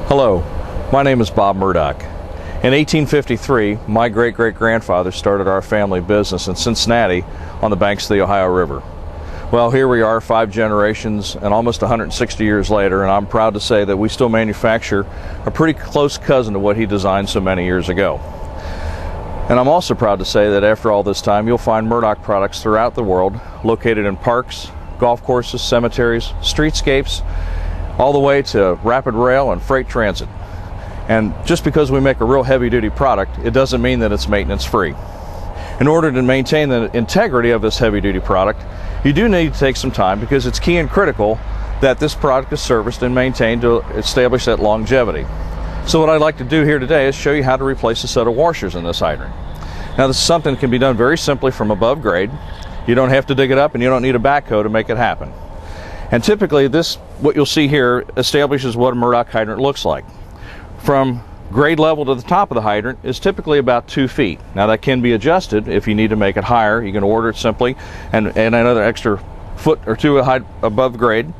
Hello, my name is Bob Murdock. In 1853, my great-great-grandfather started our family business in Cincinnati on the banks of the Ohio River. Well, here we are 5 generations and almost 160 years later, and I'm proud to say that we still manufacture a pretty close cousin to what he designed so many years ago. And I'm also proud to say that after all this time, you'll find Murdock products throughout the world, located in parks, golf courses, cemeteries, streetscapes, all the way to rapid rail and freight transit. And just because we make a real heavy-duty product, it doesn't mean that it's maintenance-free. In order to maintain the integrity of this heavy-duty product, you do need to take some time because it's key and critical that this product is serviced and maintained to establish that longevity. So what I'd like to do here today is show you how to replace a set of washers in this hydrant. Now, this is something that can be done very simply from above grade. You don't have to dig it up and you don't need a backhoe to make it happen. And typically what you'll see here establishes what a Murdock hydrant looks like. From grade level to the top of the hydrant is typically about 2 feet. Now that can be adjusted if you need to make it higher. You can order it simply and another extra foot or two above grade.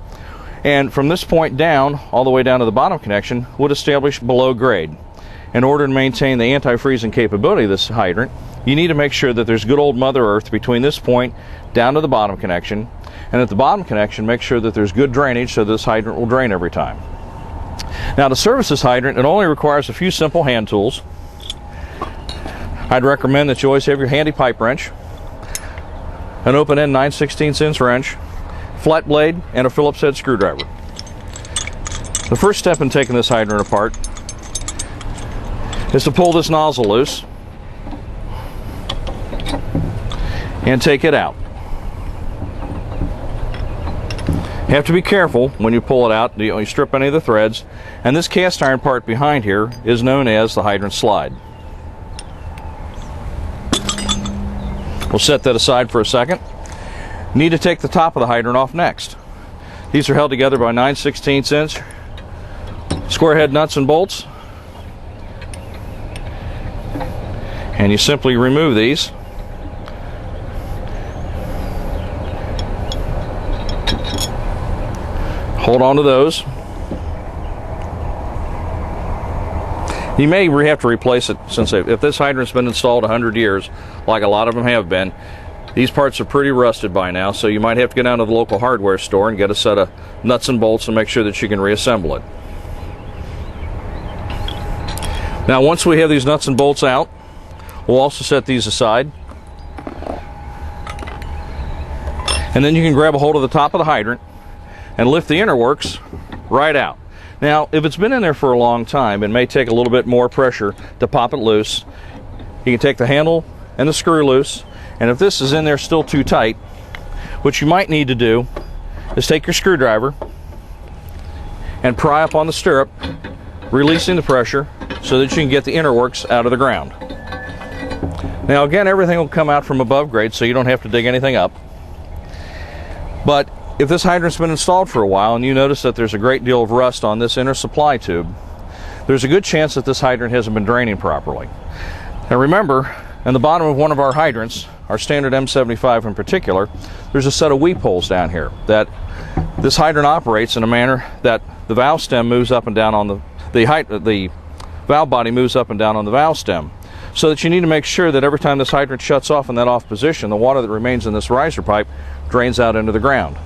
And from this point down, all the way down to the bottom connection, would establish below grade. In order to maintain the anti-freezing capability of this hydrant, you need to make sure that there's good old Mother Earth between this point down to the bottom connection. And at the bottom connection, make sure that there's good drainage so this hydrant will drain every time. Now, to service this hydrant, it only requires a few simple hand tools. I'd recommend that you always have your handy pipe wrench, an open-end 9/16" wrench, flat blade, and a Phillips head screwdriver. The first step in taking this hydrant apart is to pull this nozzle loose and take it out. You have to be careful when you pull it out. You don't strip any of the threads. And this cast iron part behind here is known as the hydrant slide. We'll set that aside for a second. Need to take the top of the hydrant off next. These are held together by 9/16" square head nuts and bolts. And you simply remove these. Hold on to those. You may have to replace it since if this hydrant's been installed 100 years, like a lot of them have been, these parts are pretty rusted by now, so you might have to go down to the local hardware store and get a set of nuts and bolts and make sure that you can reassemble it. Now, once we have these nuts and bolts out, we'll also set these aside. And then you can grab a hold of the top of the hydrant and lift the inner works right out. Now, if it's been in there for a long time, it may take a little bit more pressure to pop it loose. You can take the handle and the screw loose, and if this is in there still too tight, what you might need to do is take your screwdriver and pry up on the stirrup, releasing the pressure so that you can get the inner works out of the ground. Now again, everything will come out from above grade, so you don't have to dig anything up. But if this hydrant's been installed for a while and you notice that there's a great deal of rust on this inner supply tube, there's a good chance that this hydrant hasn't been draining properly. Now remember, in the bottom of one of our hydrants, our standard M-75 in particular, there's a set of weep holes down here that this hydrant operates in a manner that the valve stem moves up and down on the valve body moves up and down on the valve stem. So that you need to make sure that every time this hydrant shuts off in that off position, the water that remains in this riser pipe drains out into the ground.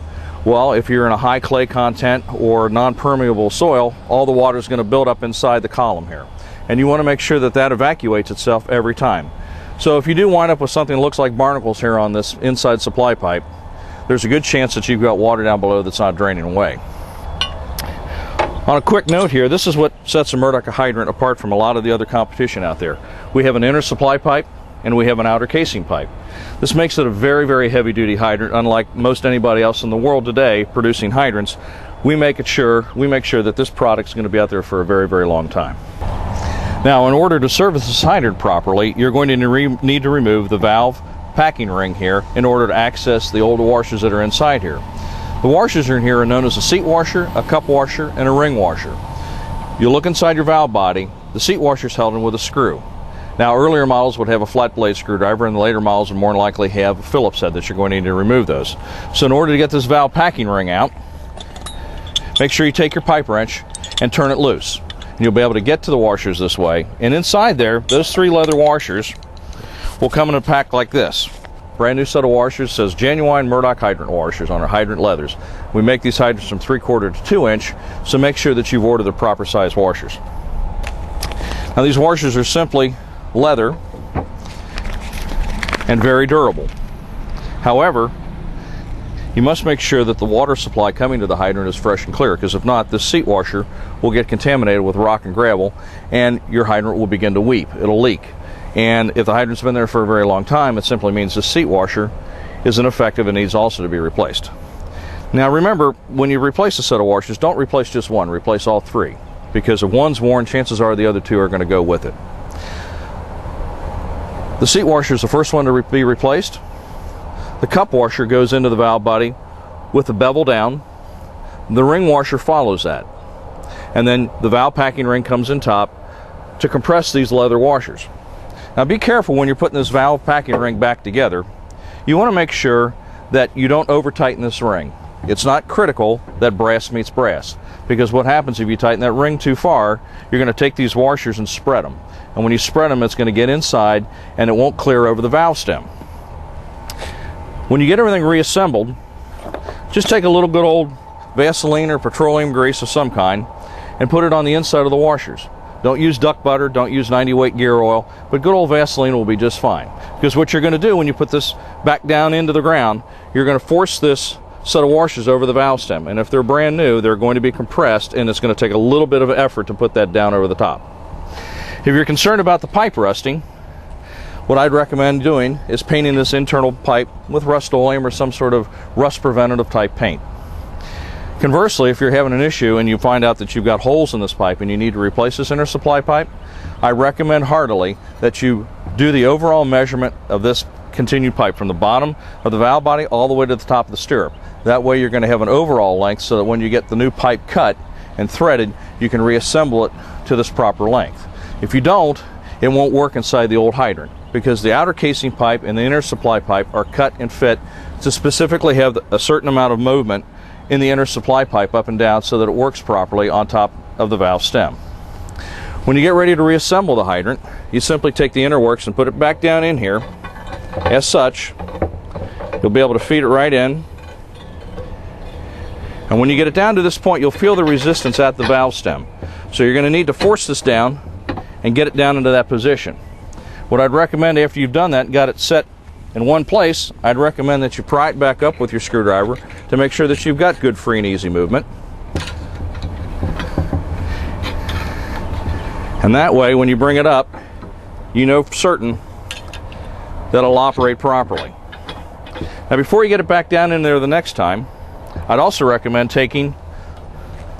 Well, if you're in a high clay content or non-permeable soil, all the water is going to build up inside the column here. And you want to make sure that that evacuates itself every time. So if you do wind up with something that looks like barnacles here on this inside supply pipe, there's a good chance that you've got water down below that's not draining away. On a quick note here, this is what sets a Murdock hydrant apart from a lot of the other competition out there. We have an inner supply pipe and we have an outer casing pipe. This makes it a very, very heavy-duty hydrant. Unlike most anybody else in the world today producing hydrants, we make sure that this product is going to be out there for a very, very long time. Now, in order to service this hydrant properly, you're going to need to remove the valve packing ring here in order to access the old washers that are inside here. The washers in here are known as a seat washer, a cup washer, and a ring washer. You look inside your valve body, the seat washer is held in with a screw. Now, earlier models would have a flat blade screwdriver, and the later models would more than likely have a Phillips head that you're going to need to remove those. So in order to get this valve packing ring out, make sure you take your pipe wrench and turn it loose. You'll be able to get to the washers this way. And inside there, those 3 leather washers will come in a pack like this. Brand new set of washers, says genuine Murdock hydrant washers on our hydrant leathers. We make these hydrants from 3/4 to 2 inch, so make sure that you've ordered the proper size washers. Now these washers are simply leather and very durable. However, you must make sure that the water supply coming to the hydrant is fresh and clear, because if not, this seat washer will get contaminated with rock and gravel and your hydrant will begin to weep. It'll leak. And if the hydrant's been there for a very long time, it simply means the seat washer is ineffective and needs also to be replaced. Now remember, when you replace a set of washers, don't replace just one, replace all 3. Because if one's worn, chances are the other 2 are going to go with it. The seat washer is the first one to be replaced. The cup washer goes into the valve body with the bevel down. The ring washer follows that. And then the valve packing ring comes in top to compress these leather washers. Now be careful when you're putting this valve packing ring back together. You want to make sure that you don't over tighten this ring. It's not critical that brass meets brass, because what happens if you tighten that ring too far, you're going to take these washers and spread them. And when you spread them, it's going to get inside and it won't clear over the valve stem. When you get everything reassembled, just take a little good old Vaseline or petroleum grease of some kind and put it on the inside of the washers. Don't use duck butter, don't use 90-weight gear oil, but good old Vaseline will be just fine. Because what you're going to do when you put this back down into the ground, you're going to force this set of washers over the valve stem. And if they're brand new, they're going to be compressed, and it's going to take a little bit of effort to put that down over the top. If you're concerned about the pipe rusting, what I'd recommend doing is painting this internal pipe with Rust-Oleum or some sort of rust preventative type paint. Conversely, if you're having an issue and you find out that you've got holes in this pipe and you need to replace this inner supply pipe, I recommend heartily that you do the overall measurement of this continued pipe from the bottom of the valve body all the way to the top of the stirrup. That way you're going to have an overall length, so that when you get the new pipe cut and threaded, you can reassemble it to this proper length. If you don't, it won't work inside the old hydrant, because the outer casing pipe and the inner supply pipe are cut and fit to specifically have a certain amount of movement in the inner supply pipe up and down so that it works properly on top of the valve stem. When you get ready to reassemble the hydrant, you simply take the inner works and put it back down in here as such. You'll be able to feed it right in, and when you get it down to this point, you'll feel the resistance at the valve stem. So you're going to need to force this down and get it down into that position. What I'd recommend after you've done that and got it set in one place, I'd recommend that you pry it back up with your screwdriver to make sure that you've got good free and easy movement. And that way, when you bring it up, you know for certain that it'll operate properly. Now before you get it back down in there the next time, I'd also recommend taking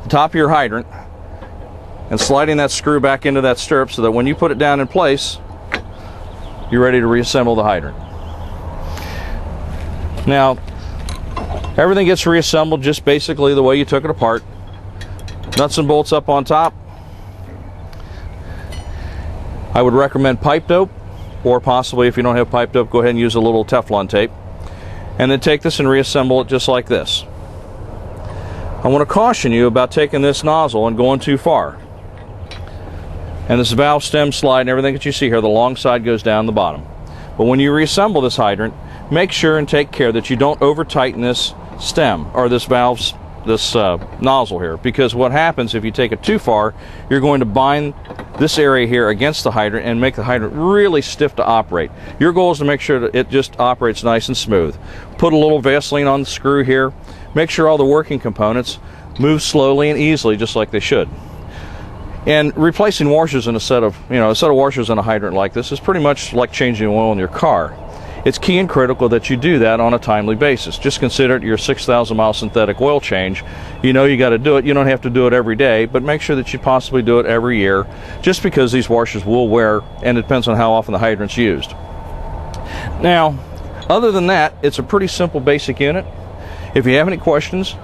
the top of your hydrant and sliding that screw back into that stirrup so that when you put it down in place, you're ready to reassemble the hydrant. Now, everything gets reassembled just basically the way you took it apart. Nuts and bolts up on top. I would recommend pipe dope, or possibly if you don't have pipe dope, go ahead and use a little Teflon tape. And then take this and reassemble it just like this. I want to caution you about taking this nozzle and going too far. And this valve stem slide and everything that you see here, the long side goes down the bottom. But when you reassemble this hydrant, make sure and take care that you don't over tighten this stem or this valve's nozzle here, because what happens if you take it too far, you're going to bind this area here against the hydrant and make the hydrant really stiff to operate. Your goal is to make sure that it just operates nice and smooth. Put a little Vaseline on the screw here. Make sure all the working components move slowly and easily, just like they should. And replacing washers in a set of washers in a hydrant like this is pretty much like changing oil in your car. It's key and critical that you do that on a timely basis. Just consider it your 6,000 mile synthetic oil change. You know you got to do it. You don't have to do it every day, but make sure that you possibly do it every year, just because these washers will wear, and it depends on how often the hydrant's used. Now, other than that, it's a pretty simple basic unit. If you have any questions,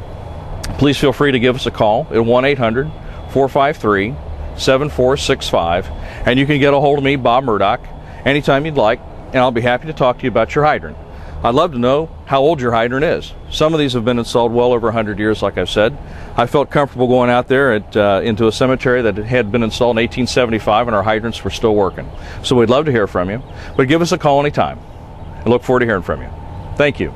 please feel free to give us a call at 1-800-453-7465, and you can get a hold of me, Bob Murdock, anytime you'd like, and I'll be happy to talk to you about your hydrant. I'd love to know how old your hydrant is. Some of these have been installed well over 100 years, like I've said. I felt comfortable going out there into a cemetery that had been installed in 1875 and our hydrants were still working. So we'd love to hear from you, but give us a call anytime. I look forward to hearing from you. Thank you.